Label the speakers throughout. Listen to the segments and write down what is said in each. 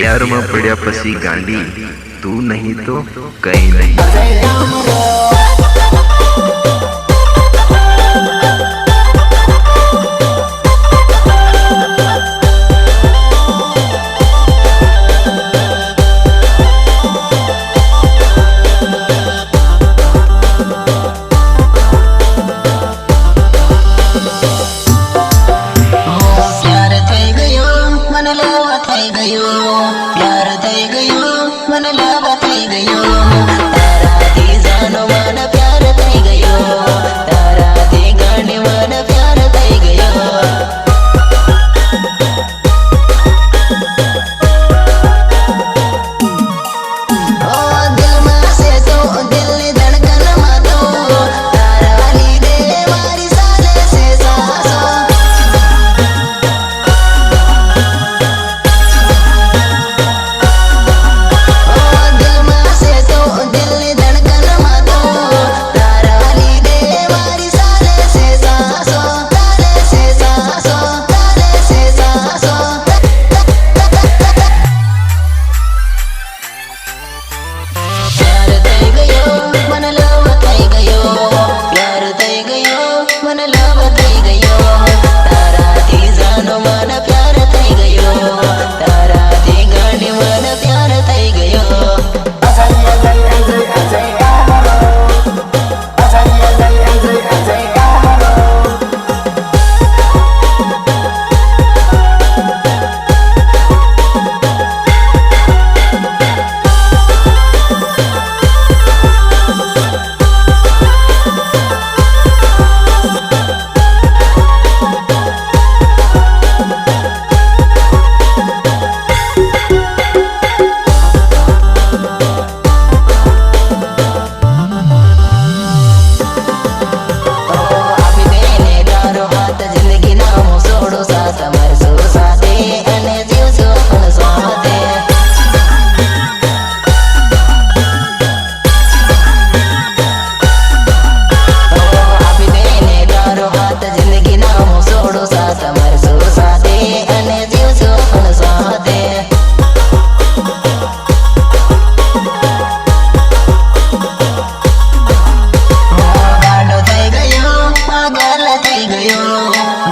Speaker 1: प्यार में पड़ा पसी गांडी तू नहीं तो कहीं नहीं।
Speaker 2: प्यार થઈ ગયો મને લાવ થઈ ગયો તારાથી જાનો મને પ્યાર થઈ ગયો તારાથી ગાંડી મને પ્યાર થઈ ગયો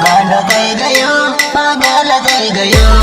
Speaker 2: गांडो થઈ ગયો પાગલ થઈ ગયો